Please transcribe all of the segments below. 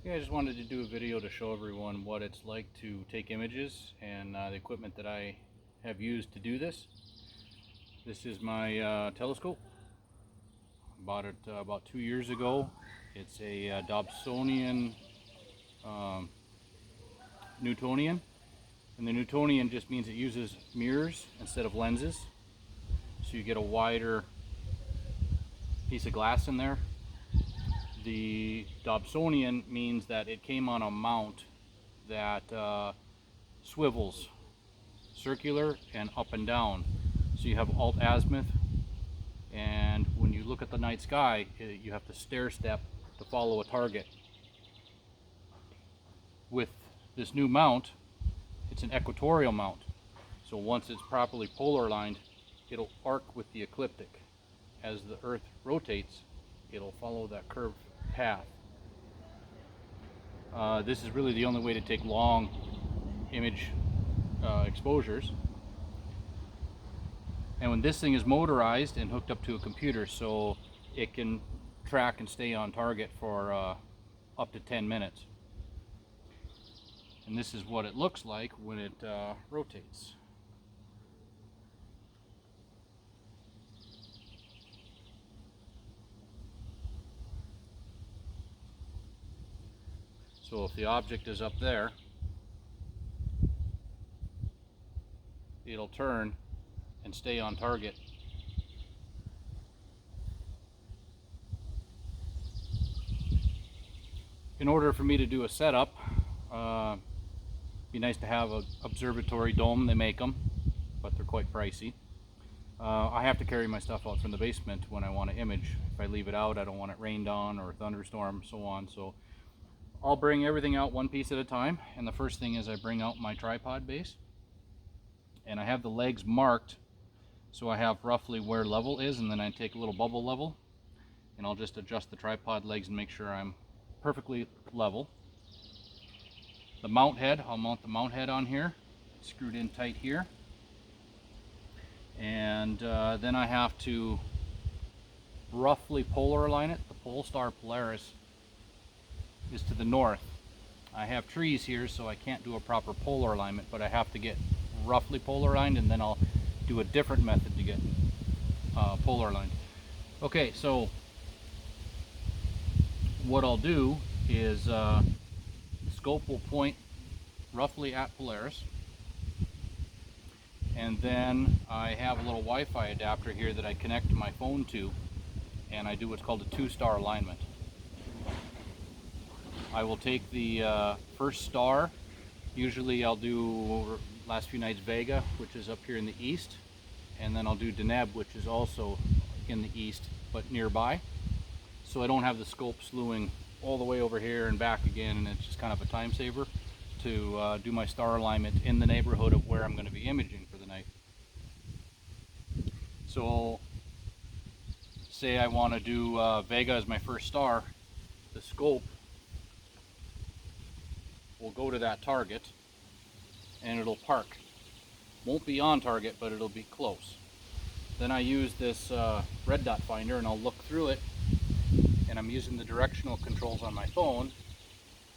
Okay, I just wanted to do a video to show everyone what it's like to take images and the equipment that I have used to do this. This is my telescope. I bought it about 2 years ago. It's a Dobsonian Newtonian, and the Newtonian just means it uses mirrors instead of lenses, so you get a wider piece of glass in there. The Dobsonian means that it came on a mount that swivels circular and up and down, so you have alt azimuth, and when you look at the night sky you have to stair step to follow a target. With this new mount, it's an equatorial mount, so once it's properly polar aligned, it'll arc with the ecliptic. As the Earth rotates, it'll follow that curved path. This is really the only way to take long image exposures. And when this thing is motorized and hooked up to a computer, so it can track and stay on target for up to 10 minutes. And this is what it looks like when it rotates. So if the object is up there, it'll turn and stay on target. In order for me to do a setup, be nice to have an observatory dome. They make them, but they're quite pricey. I have to carry my stuff out from the basement when I want to image. If I leave it out, I don't want it rained on or thunderstorm, so on. So I'll bring everything out one piece at a time, and the first thing is I bring out my tripod base, and I have the legs marked so I have roughly where level is, and then I take a little bubble level and I'll just adjust the tripod legs and make sure I'm perfectly level. The mount head, I'll mount the mount head on here, screwed in tight here, and then I have to roughly polar align it. The pole star Polaris is to the north. I have trees here, so I can't do a proper polar alignment, but I have to get roughly polar aligned, and then I'll do a different method to get polar aligned. Okay, so what I'll do is the scope will point roughly at Polaris, and then I have a little Wi-Fi adapter here that I connect my phone to, and I do what's called a 2-star alignment. I will take the first star. Usually I'll do last few nights Vega, which is up here in the east, and then I'll do Deneb, which is also in the east but nearby, so I don't have the scope slewing all the way over here and back again, and it's just kind of a time saver to do my star alignment in the neighborhood of where I'm going to be imaging for the night. So say I want to do Vega as my first star, the scope will go to that target and it'll park. Won't be on target, but it'll be close. Then I use this red dot finder and I'll look through it, and I'm using the directional controls on my phone,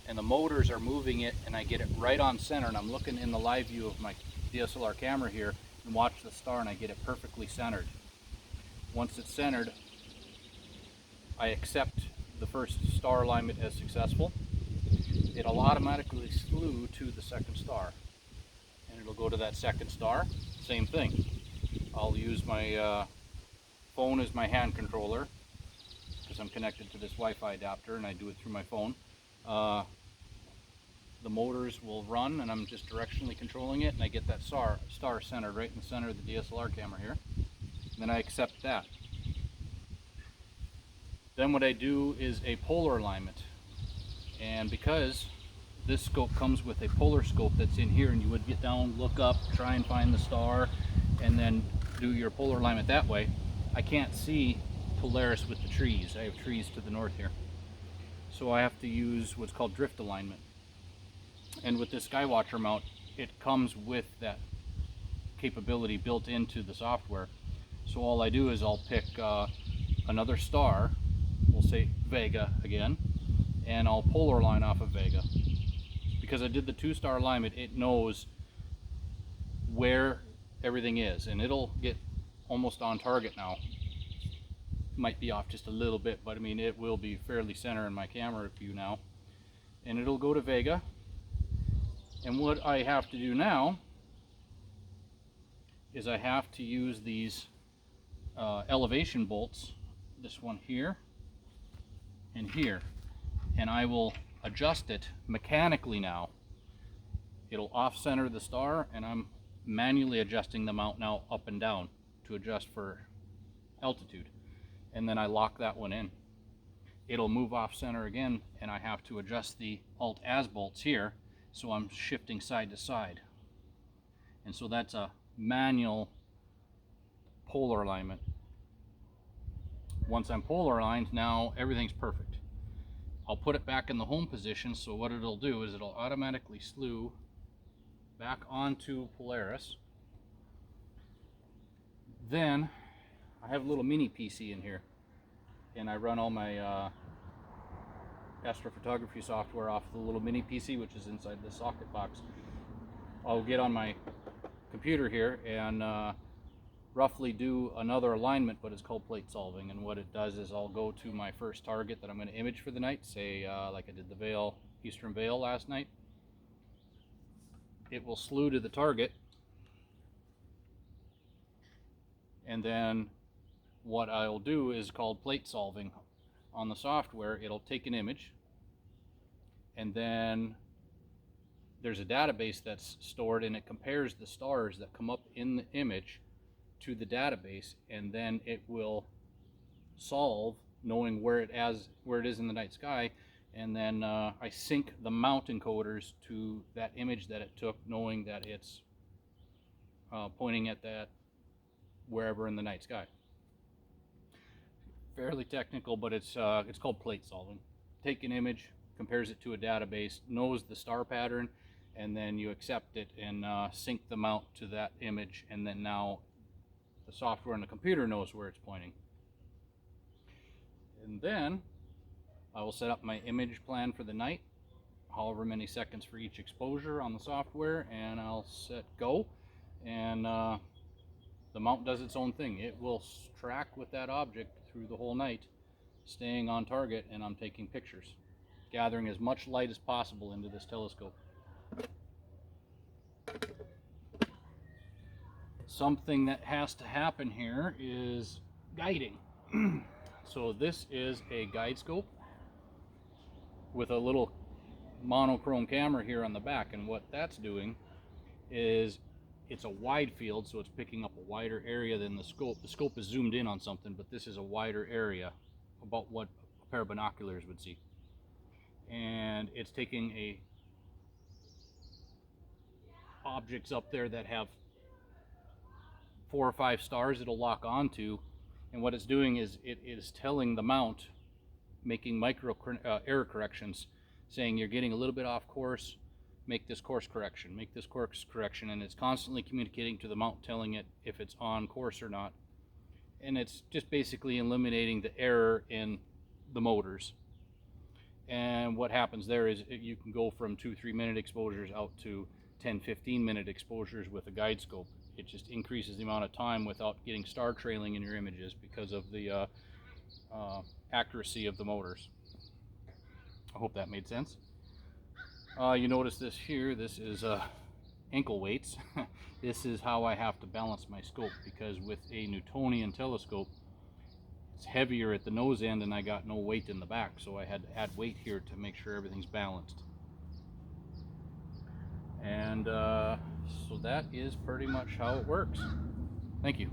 and the motors are moving it, and I get it right on center, and I'm looking in the live view of my DSLR camera here and watch the star, and I get it perfectly centered. Once it's centered, I accept the first star alignment as successful. It'll automatically slew to the second star, and it'll go to that second star. Same thing. I'll use my phone as my hand controller because I'm connected to this Wi-Fi adapter, and I do it through my phone. The motors will run, and I'm just directionally controlling it, and I get that star centered right in the center of the DSLR camera here. And then I accept that. Then what I do is a polar alignment. And because this scope comes with a polar scope that's in here, and you would get down, look up, try and find the star, and then do your polar alignment that way, I can't see Polaris with the trees. I have trees to the north here. So I have to use what's called drift alignment. And with this Skywatcher mount, it comes with that capability built into the software. So all I do is I'll pick another star, we'll say Vega again, and I'll polar line off of Vega. Because I did the 2-star alignment, it knows where everything is, and it'll get almost on target now. Might be off just a little bit, but I mean it will be fairly center in my camera view now. And it'll go to Vega. And what I have to do now is I have to use these elevation bolts, this one here and here, and I will adjust it mechanically now. It'll off-center the star, and I'm manually adjusting the mount now up and down to adjust for altitude. And then I lock that one in. It'll move off-center again, and I have to adjust the Alt-Az bolts here, so I'm shifting side to side. And so that's a manual polar alignment. Once I'm polar aligned, now everything's perfect. I'll put it back in the home position, so what it'll do is it'll automatically slew back onto Polaris. Then I have a little mini PC in here, and I run all my astrophotography software off the little mini PC, which is inside the socket box. I'll get on my computer here and roughly do another alignment, but it's called plate solving. And what it does is I'll go to my first target that I'm going to image for the night, say like I did the Vail, Eastern Vail last night. It will slew to the target, and then what I'll do is called plate solving. On the software, it'll take an image, and then there's a database that's stored, and it compares the stars that come up in the image to the database, and then it will solve, knowing where it is in the night sky, and then I sync the mount encoders to that image that it took, knowing that it's pointing at that wherever in the night sky. Fairly technical, but it's called plate solving. Take an image, compares it to a database, knows the star pattern, and then you accept it and sync the mount to that image, and then now the software on the computer knows where it's pointing. And then I will set up my image plan for the night, however many seconds for each exposure on the software, and I'll set go, and the mount does its own thing. It will track with that object through the whole night, staying on target, and I'm taking pictures, gathering as much light as possible into this telescope. Something that has to happen here is guiding. So this is a guide scope with a little monochrome camera here on the back, and what that's doing is it's a wide field, so it's picking up a wider area than the scope. The scope is zoomed in on something, but this is a wider area, about what a pair of binoculars would see. And it's taking objects up there that have 4 or 5 stars it'll lock onto, and what it's doing is it is telling the mount, making micro error corrections, saying you're getting a little bit off course, make this course correction, make this course correction, and it's constantly communicating to the mount, telling it if it's on course or not. And it's just basically eliminating the error in the motors. And what happens there is you can go from 2-3 minute exposures out to 10-15 minute exposures with a guide scope. It just increases the amount of time without getting star trailing in your images because of the accuracy of the motors. I hope that made sense. You notice this here, this is ankle weights. This is how I have to balance my scope, because with a Newtonian telescope, it's heavier at the nose end and I got no weight in the back, so I had to add weight here to make sure everything's balanced. And so that is pretty much how it works. Thank you.